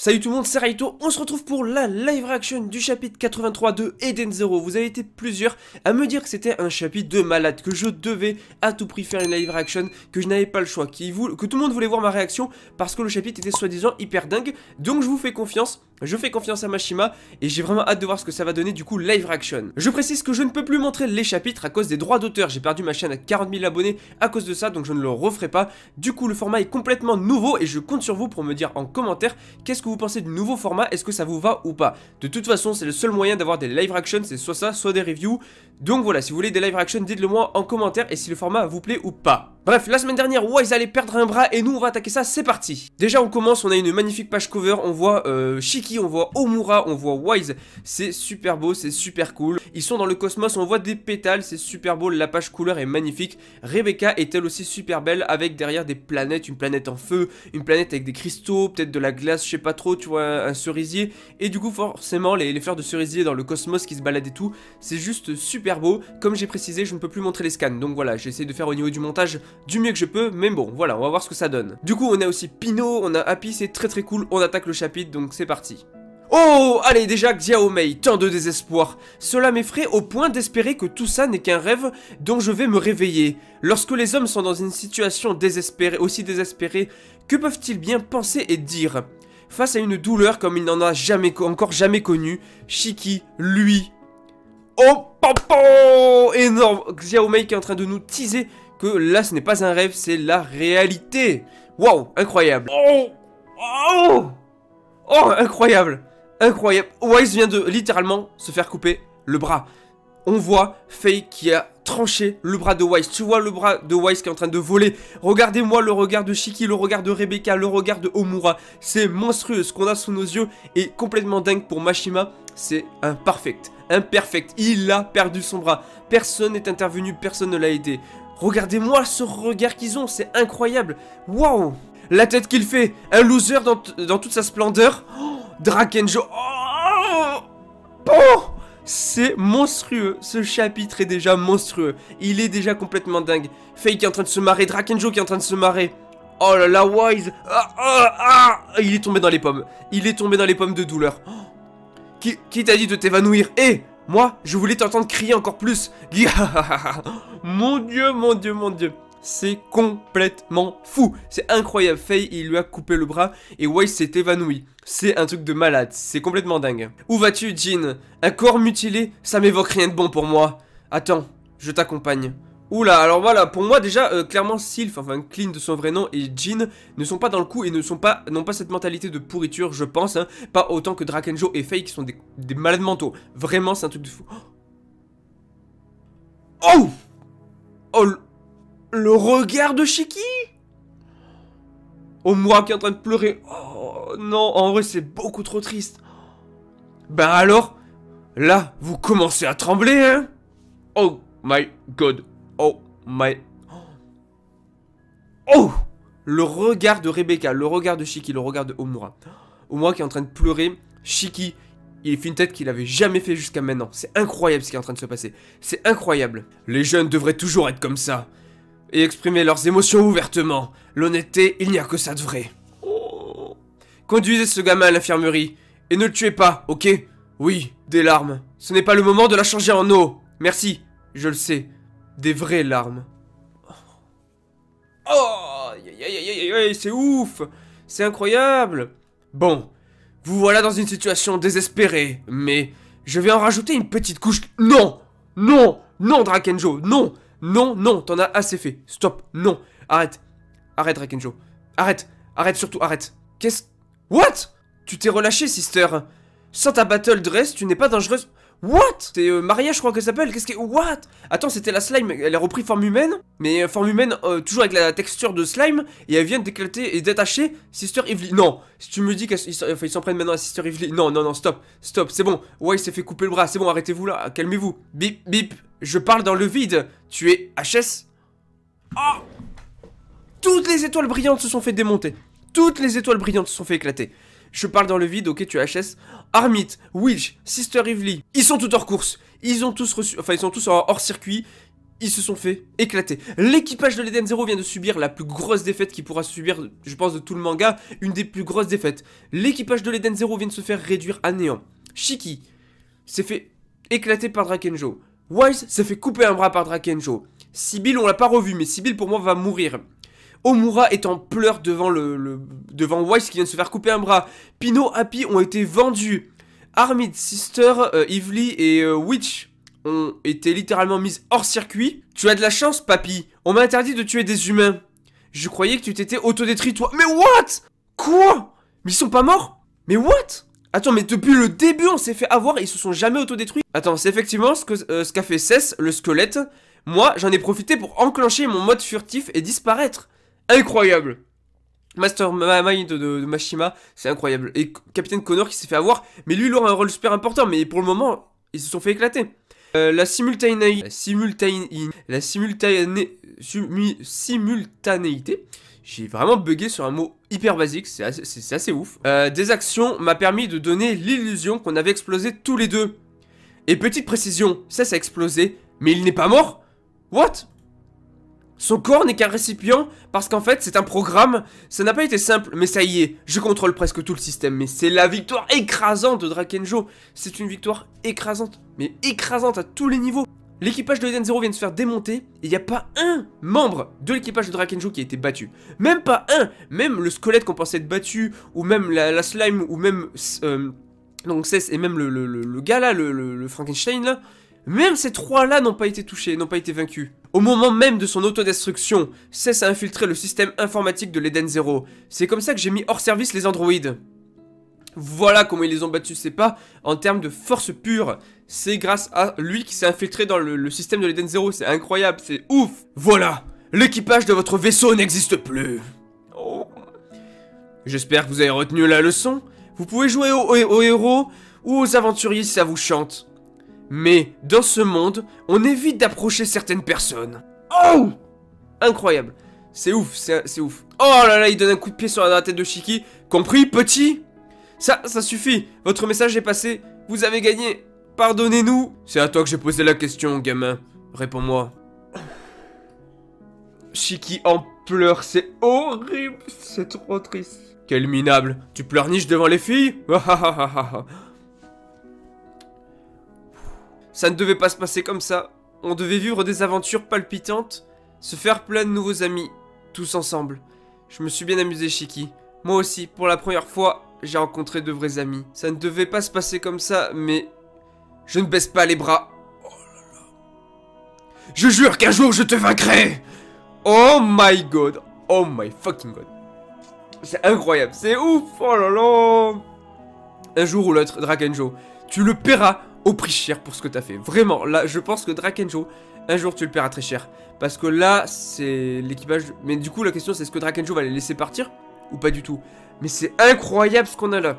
Salut tout le monde, c'est Raito, on se retrouve pour la live reaction du chapitre 83 de Eden Zero. Vous avez été plusieurs à me dire que c'était un chapitre de malade, que je devais à tout prix faire une live reaction, que je n'avais pas le choix, que tout le monde voulait voir ma réaction parce que le chapitre était soi-disant hyper dingue. Donc je vous fais confiance, je fais confiance à Mashima et j'ai vraiment hâte de voir ce que ça va donner du coup live reaction. Je précise que je ne peux plus montrer les chapitres à cause des droits d'auteur, j'ai perdu ma chaîne à 40 000 abonnés à cause de ça, donc je ne le referai pas. Du coup le format est complètement nouveau et je compte sur vous pour me dire en commentaire qu'est-ce que vous pensez du nouveau format, est-ce que ça vous va ou pas. De toute façon c'est le seul moyen d'avoir des live reactions, c'est soit ça, soit des reviews. Donc voilà, si vous voulez des live reactions, dites-le moi en commentaire et si le format vous plaît ou pas. Bref, la semaine dernière, Wise allait perdre un bras et nous on va attaquer ça, c'est parti. Déjà on commence, on a une magnifique page cover, on voit Shiki, on voit Omura, on voit Wise, c'est super beau, c'est super cool. Ils sont dans le cosmos, on voit des pétales, c'est super beau, la page couleur est magnifique. Rebecca est elle aussi super belle avec derrière des planètes, une planète en feu, une planète avec des cristaux, peut-être de la glace, je sais pas trop, tu vois, un cerisier. Et du coup forcément les fleurs de cerisier dans le cosmos qui se baladent et tout, c'est juste super beau. Comme j'ai précisé, je ne peux plus montrer les scans, donc voilà, j'essaie de faire au niveau du montage du mieux que je peux, mais bon, voilà, on va voir ce que ça donne. Du coup, on a aussi Pino, on a Happy, c'est très cool, on attaque le chapitre, donc c'est parti. Oh, allez, déjà Xiaomei, tant de désespoir. Cela m'effraie au point d'espérer que tout ça n'est qu'un rêve dont je vais me réveiller. Lorsque les hommes sont dans une situation désespérée, aussi désespérée, que peuvent-ils bien penser et dire? Face à une douleur comme il n'en a encore jamais connue, Shiki, lui... Oh, papa, énorme. Xiaomei qui est en train de nous teaser que là ce n'est pas un rêve, c'est la réalité. Waouh, incroyable. Oh, incroyable. Incroyable. Wise vient de littéralement se faire couper le bras. On voit Faye qui a tranché le bras de Wise. Tu vois le bras de Wise qui est en train de voler. Regardez-moi le regard de Shiki, le regard de Rebecca, le regard de Omura. C'est monstrueux. Ce qu'on a sous nos yeux est complètement dingue pour Mashima. C'est imperfect. Il a perdu son bras. Personne n'est intervenu, personne ne l'a aidé. Regardez-moi ce regard qu'ils ont, c'est incroyable. Waouh. La tête qu'il fait, un loser dans toute sa splendeur. Oh, Drakenjo. Oh, c'est monstrueux, ce chapitre est déjà monstrueux. Il est déjà complètement dingue. Faye qui est en train de se marrer, Drakenjo qui est en train de se marrer. Oh là là, Wise. Il est tombé dans les pommes. Il est tombé dans les pommes de douleur. Qui t'a dit de t'évanouir? Moi, je voulais t'entendre crier encore plus. Mon dieu, mon dieu, mon dieu. C'est complètement fou. C'est incroyable. Faye, il lui a coupé le bras et Wise s'est évanoui. C'est un truc de malade. C'est complètement dingue. Où vas-tu, Jin? Un corps mutilé, ça m'évoque rien de bon pour moi. Attends, je t'accompagne. Oula, alors voilà, pour moi déjà, clairement Sylph, enfin Clean de son vrai nom, et Jin ne sont pas dans le coup et n'ont pas cette mentalité de pourriture, je pense, hein, pas autant que Drakenjo et Faye qui sont des malades mentaux. Vraiment, c'est un truc de fou. Oh, oh, le regard de Shiki. Oh, moi qui est en train de pleurer. Oh non, en vrai c'est beaucoup trop triste. Ben alors, là, vous commencez à trembler, hein? Oh my god. Oh my... Oh, le regard de Rebecca, le regard de Shiki, le regard de Omura. Omura qui est en train de pleurer. Shiki, il fait une tête qu'il avait jamais fait jusqu'à maintenant. C'est incroyable ce qui est en train de se passer. C'est incroyable. Les jeunes devraient toujours être comme ça. Et exprimer leurs émotions ouvertement. L'honnêteté, il n'y a que ça de vrai. Oh. Conduisez ce gamin à l'infirmerie. Et ne le tuez pas, ok? Oui, des larmes. Ce n'est pas le moment de la changer en eau. Merci, je le sais. Des vraies larmes. Oh, c'est ouf. C'est incroyable. Bon, vous voilà dans une situation désespérée, mais je vais en rajouter une petite couche. Non, non, non, Drakenjo, non, non, non, t'en as assez fait. Stop, non, arrête, arrête, Drakenjo, arrête, arrête surtout, arrête. Qu'est-ce... What? Tu t'es relâché, sister. Sans ta battle dress, tu n'es pas dangereuse. What? C'est Maria, je crois qu'elle s'appelle. Qu'est-ce que... What? Attends, c'était la slime. Elle a repris forme humaine. Mais forme humaine, toujours avec la texture de slime. Et elle vient d'éclater et détacher Sister Evely. Non, si tu me dis qu'ils s'en prennent maintenant à Sister Evely. Non, non, non, stop. Stop, c'est bon. Ouais, il s'est fait couper le bras. C'est bon, arrêtez-vous là. Calmez-vous. Bip, bip. Je parle dans le vide. Tu es HS? Oh! Toutes les étoiles brillantes se sont fait démonter. Toutes les étoiles brillantes se sont fait éclater. Je parle dans le vide, ok, tu es HS. Armit, Witch, Sister Evely, ils sont tous hors course. Ils ont tous reçu, enfin ils sont tous hors circuit. ils se sont fait éclater. L'équipage de l'Eden Zero vient de subir la plus grosse défaite qu'il pourra subir, je pense, de tout le manga. Une des plus grosses défaites. L'équipage de l'Eden Zero vient de se faire réduire à néant. Shiki s'est fait éclater par Drakenjo. Wise s'est fait couper un bras par Drakenjo. Sibyl, on l'a pas revu, mais Sibyl pour moi va mourir. Omura est en pleurs devant devant Wise qui vient de se faire couper un bras. Pino, Happy ont été vendus. Armid, Sister, Ively et Witch ont été littéralement mises hors circuit. Tu as de la chance, papy. On m'a interdit de tuer des humains. Je croyais que tu t'étais autodétruit, toi. Mais what? Quoi? Mais ils sont pas morts? Mais what? Attends, mais depuis le début, on s'est fait avoir et ils se sont jamais autodétruits. Attends, c'est effectivement ce qu'a fait Cess, le squelette. Moi, j'en ai profité pour enclencher mon mode furtif et disparaître. Incroyable. Mastermind de Mashima, c'est incroyable. Et Capitaine Connor qui s'est fait avoir, mais lui il aura un rôle super important, mais pour le moment, ils se sont fait éclater. La simultanéité, j'ai vraiment bugué sur un mot hyper basique, c'est assez ouf. Des actions m'a permis de donner l'illusion qu'on avait explosé tous les deux. Et petite précision, ça a explosé, mais il n'est pas mort. What? Son corps n'est qu'un récipient parce qu'en fait c'est un programme. Ça n'a pas été simple mais ça y est, je contrôle presque tout le système. Mais c'est la victoire écrasante de Drakenjo. C'est une victoire écrasante, mais écrasante à tous les niveaux. L'équipage de Eden Zero vient de se faire démonter et il n'y a pas un membre de l'équipage de Drakenjo qui a été battu. Même pas un. Même le squelette qu'on pensait être battu, ou même la slime, ou même donc Cess et même le gars là, le Frankenstein là. Même ces trois-là n'ont pas été touchés, n'ont pas été vaincus. Au moment même de son autodestruction, Cess a infiltré le système informatique de l'Eden Zero. C'est comme ça que j'ai mis hors service les androïdes. Voilà comment ils les ont battus, c'est pas en termes de force pure. C'est grâce à lui qui s'est infiltré dans le système de l'Eden Zero, c'est incroyable, c'est ouf. Voilà, l'équipage de votre vaisseau n'existe plus. Oh. J'espère que vous avez retenu la leçon. Vous pouvez jouer aux héros ou aux aventuriers si ça vous chante. Mais dans ce monde, on évite d'approcher certaines personnes. Oh! Incroyable. C'est ouf, c'est ouf. Oh là là, il donne un coup de pied sur la tête de Shiki. Compris, petit? Ça suffit. Votre message est passé. Vous avez gagné. Pardonnez-nous. C'est à toi que j'ai posé la question, gamin. Réponds-moi. Shiki en pleurs, c'est horrible. C'est trop triste. Quel minable. Tu pleurniches devant les filles? Ça ne devait pas se passer comme ça. On devait vivre des aventures palpitantes, se faire plein de nouveaux amis, tous ensemble. Je me suis bien amusé, Shiki. Moi aussi, pour la première fois, j'ai rencontré de vrais amis. Ça ne devait pas se passer comme ça, mais je ne baisse pas les bras. Oh là là. Je jure qu'un jour je te vaincrai. Oh my god. Oh my fucking god. C'est incroyable, c'est ouf. Oh là là. Un jour ou l'autre, Drakenjo, tu le paieras au prix cher pour ce que t'as fait. Vraiment, là, je pense que Drakenjo, un jour tu le paieras très cher. Parce que là, c'est l'équipage... Mais du coup, la question, c'est est-ce que Drakenjo va les laisser partir ou pas du tout? Mais c'est incroyable ce qu'on a là.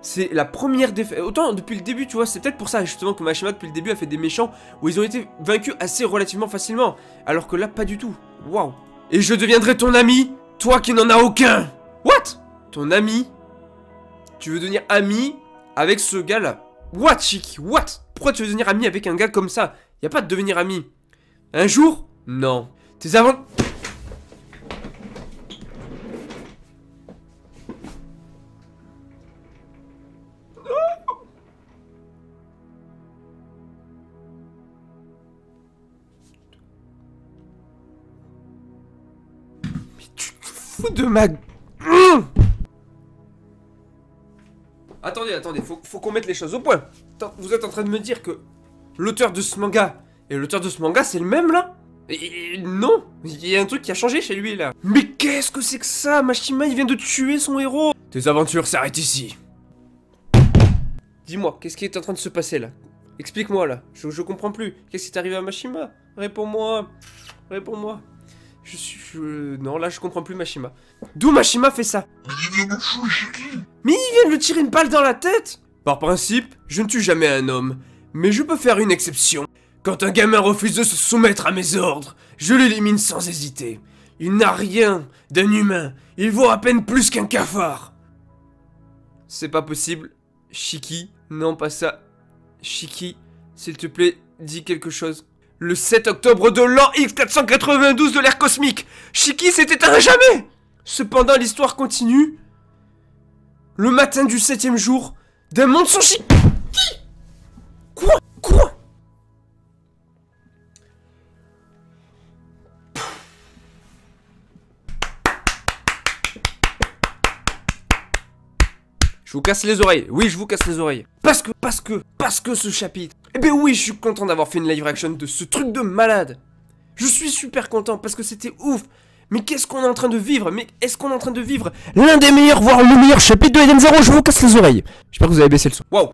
C'est la première défaite. Autant, depuis le début, tu vois, c'est peut-être pour ça, justement, que Mashima, depuis le début, a fait des méchants où ils ont été vaincus assez relativement facilement. Alors que là, pas du tout. Waouh. Et je deviendrai ton ami, toi qui n'en as aucun. What? Ton ami? Tu veux devenir ami avec ce gars-là? What, Shiki? What? Pourquoi tu veux devenir ami avec un gars comme ça? Y a pas de devenir ami. Un jour? Non. Tes avant... Mais tu te fous de ma... Attendez, faut qu'on mette les choses au point. Attends, vous êtes en train de me dire que l'auteur de ce manga et l'auteur de ce manga, c'est le même, là? Non, il y a un truc qui a changé chez lui, là. Mais qu'est-ce que c'est que ça? Mashima, il vient de tuer son héros. Tes aventures s'arrêtent ici. Dis-moi, qu'est-ce qui est en train de se passer, là? Explique-moi, là. Je comprends plus. Qu'est-ce qui est arrivé à Mashima? Réponds-moi. Réponds-moi. Non, là, je comprends plus Mashima. D'où Mashima fait ça? Mais il vient de lui tirer une balle dans la tête. Par principe, je ne tue jamais un homme. Mais je peux faire une exception. Quand un gamin refuse de se soumettre à mes ordres, je l'élimine sans hésiter. Il n'a rien d'un humain. Il vaut à peine plus qu'un cafard. C'est pas possible. Shiki, non pas ça. Shiki, s'il te plaît, dis quelque chose. Le 7 octobre de l'an X492 de l'ère cosmique, Shiki s'est éteint à jamais. Cependant, l'histoire continue. Le matin du 7e jour d'un monde sans Shiki. Quoi? Je vous casse les oreilles. Oui, je vous casse les oreilles. Parce que ce chapitre. Eh ben oui, je suis content d'avoir fait une live reaction de ce truc de malade. Je suis super content parce que c'était ouf. Mais qu'est-ce qu'on est en train de vivre? Mais est-ce qu'on est en train de vivre l'un des meilleurs, voire le meilleur chapitre de Eden Zero? Je vous casse les oreilles. J'espère que vous avez baissé le son. Waouh.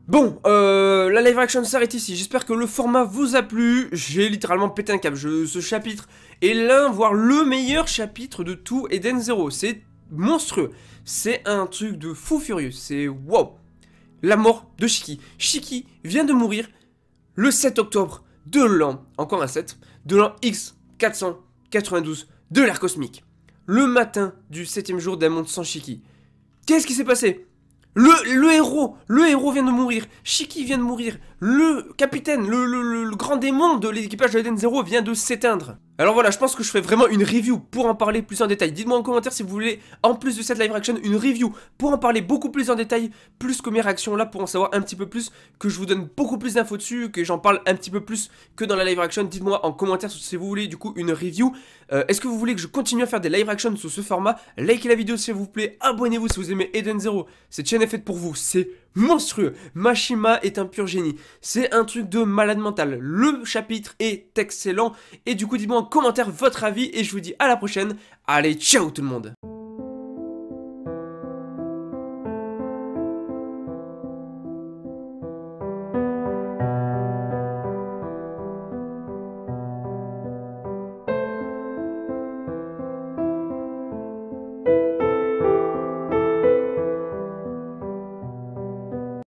Bon, la live reaction s'arrête ici. J'espère que le format vous a plu. J'ai littéralement pété un câble. Ce chapitre est l'un, voire le meilleur chapitre de tout Eden Zero. C'est monstrueux. C'est un truc de fou furieux. C'est wow. La mort de Shiki. Shiki vient de mourir le 7 octobre de l'an, encore un 7, de l'an X492 de l'ère cosmique. Le matin du 7e jour d'un monde sans Shiki. Qu'est-ce qui s'est passé? Le héros vient de mourir. Shiki vient de mourir. Le capitaine, le grand démon de l'équipage de Eden Zero vient de s'éteindre. Alors voilà, je pense que je ferai vraiment une review pour en parler plus en détail. Dites-moi en commentaire si vous voulez, en plus de cette live reaction, une review pour en parler beaucoup plus en détail, plus que mes réactions là, pour en savoir un petit peu plus, que je vous donne beaucoup plus d'infos dessus, que j'en parle un petit peu plus que dans la live reaction. Dites-moi en commentaire si vous voulez du coup une review. Est-ce que vous voulez que je continue à faire des live reactions sous ce format? Likez la vidéo s'il vous plaît, abonnez-vous si vous aimez Eden Zero. Cette chaîne est faite pour vous, c'est monstrueux. Mashima est un pur génie. C'est un truc de malade mental. Le chapitre est excellent. Et du coup, dites-moi en commentaire votre avis. Et je vous dis à la prochaine. Allez, ciao tout le monde.